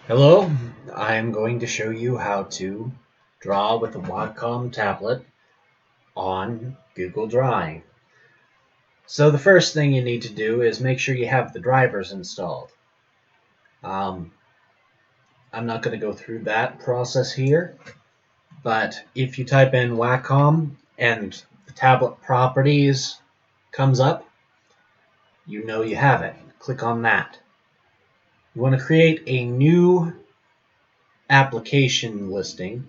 Hello, I'm going to show you how to draw with a Wacom tablet on Google Drawing. So the first thing you need to do is make sure you have the drivers installed. I'm not going to go through that process here, but if you type in Wacom and the tablet properties comes up, you know you have it. Click on that. You want to create a new application listing.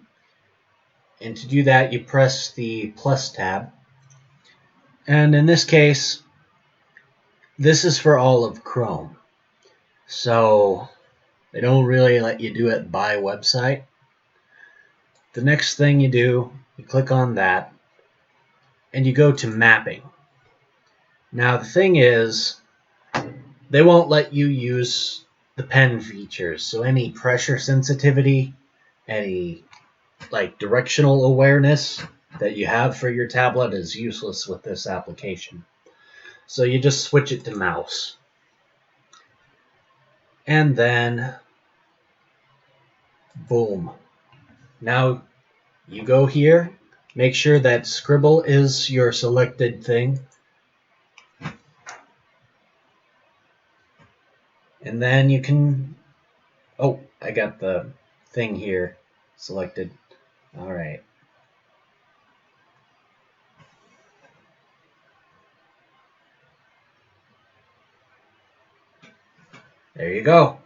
And to do that, you press the plus tab. And in this case, this is for all of Chrome. So they don't really let you do it by website. The next thing you do, you click on that, and you go to mapping. Now the thing is, they won't let you use the pen features. So any pressure sensitivity, any directional awareness that you have for your tablet is useless with this application. So you just switch it to mouse. And then, boom. Now you go here, make sure that scribble is your selected thing. And then you can, oh, I got the thing here selected. All right. There you go.